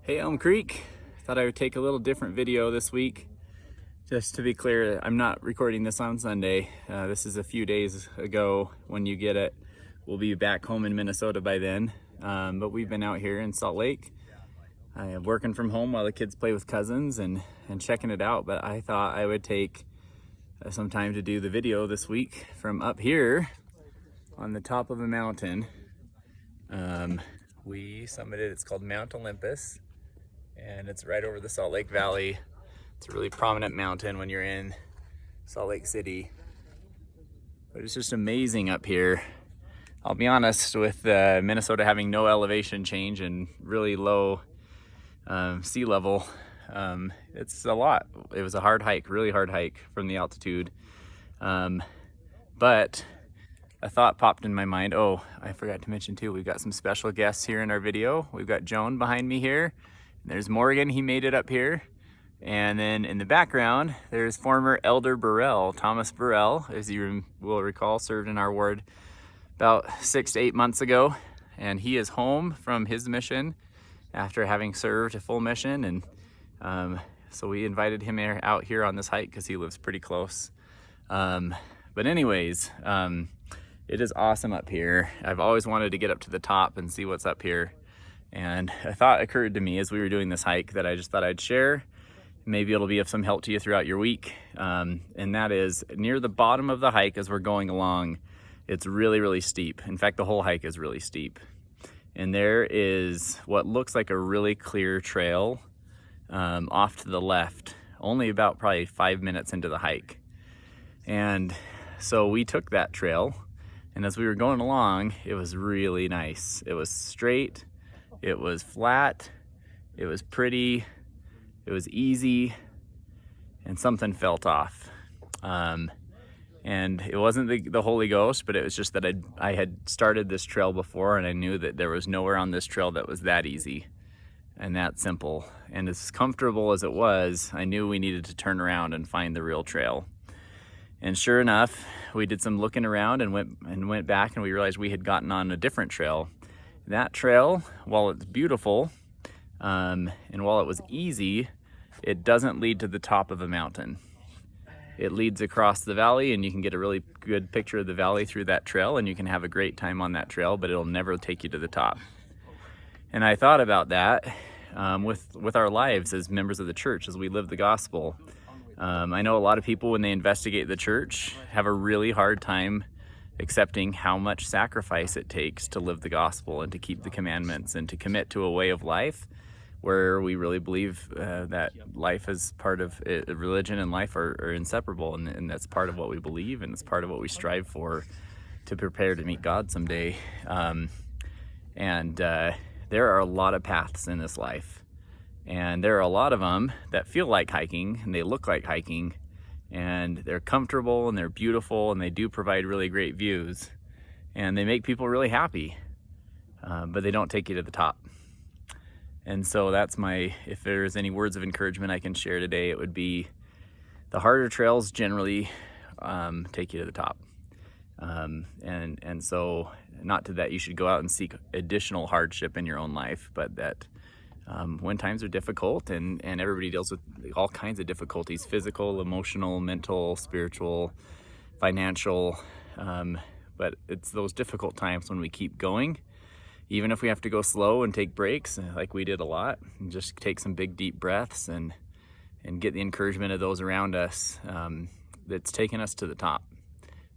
Hey Elm Creek, thought I would take a little different video this week. Just to be clear, I'm not recording this on Sunday. This is a few days ago when you get it. We'll be back home in Minnesota by then. But we've been out here in Salt Lake. I am working from home while the kids play with cousins and checking it out. But I thought I would take some time to do the video this week from up here on the top of a mountain. We summited, it's called Mount Olympus. And it's right over the Salt Lake Valley. It's a really prominent mountain when you're in Salt Lake City. But it's just amazing up here. I'll be honest, with Minnesota having no elevation change and really low sea level, it's a lot. It was a hard hike, really hard hike from the altitude. But a thought popped in my mind. Oh, I forgot to mention too, we've got some special guests here in our video. We've got Joan behind me here. There's Morgan, he made it up here. And then in the background, there's former Elder Burrell, Thomas Burrell, as you will recall, served in our ward about 6 to 8 months ago. And he is home from his mission after having served a full mission. And so we invited him out here on this hike because he lives pretty close. But anyways, it is awesome up here. I've always wanted to get up to the top and see what's up here. And a thought occurred to me as we were doing this hike that I just thought I'd share. Maybe it'll be of some help to you throughout your week. And that is near the bottom of the hike as we're going along, it's really, really steep. In fact, the whole hike is really steep. And there is what looks like a really clear trail off to the left, only about probably 5 minutes into the hike. And so we took that trail, and as we were going along, it was really nice. It was straight. It was flat, it was pretty, it was easy, and something felt off. And it wasn't the Holy Ghost, but it was just that I had started this trail before, and I knew that there was nowhere on this trail that was that easy and that simple. And as comfortable as it was, I knew we needed to turn around and find the real trail. And sure enough, we did some looking around and went back, and we realized we had gotten on a different trail. That trail, while it's beautiful, and while it was easy, it doesn't lead to the top of a mountain. It leads across the valley, and you can get a really good picture of the valley through that trail, and you can have a great time on that trail, but it'll never take you to the top. And I thought about that with our lives as members of the church, as we live the gospel. I know a lot of people, when they investigate the church, have a really hard time accepting how much sacrifice it takes to live the gospel and to keep the commandments and to commit to a way of life where we really believe that life is part of religion and life are inseparable, and that's part of what we believe, and it's part of what we strive for to prepare to meet God someday. There are a lot of paths in this life, and there are a lot of them that feel like hiking and they look like hiking, and they're comfortable and they're beautiful and they do provide really great views and they make people really happy, but they don't take you to the top. And so that's if there's any words of encouragement I can share today, it would be the harder trails generally take you to the top. And so not to that you should go out and seek additional hardship in your own life, but that when times are difficult, and everybody deals with all kinds of difficulties, physical, emotional, mental, spiritual, financial, but it's those difficult times when we keep going, even if we have to go slow and take breaks like we did a lot, and just take some big deep breaths and get the encouragement of those around us that's taken us to the top.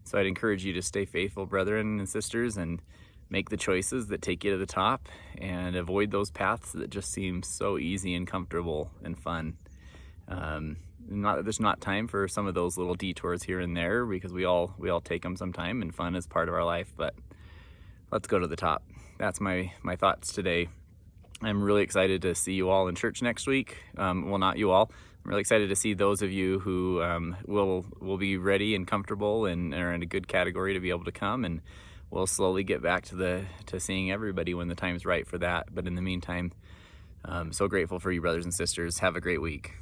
So I'd encourage you to stay faithful, brethren and sisters, and make the choices that take you to the top, and avoid those paths that just seem so easy and comfortable and fun. There's not time for some of those little detours here and there, because we all take them sometime, and fun is part of our life, but let's go to the top. That's my thoughts today. I'm really excited to see you all in church next week. Well, not you all. I'm really excited to see those of you who will be ready and comfortable and are in a good category to be able to come, and we'll slowly get back to seeing everybody when the time's right for that. But in the meantime, I'm so grateful for you, brothers and sisters. Have a great week.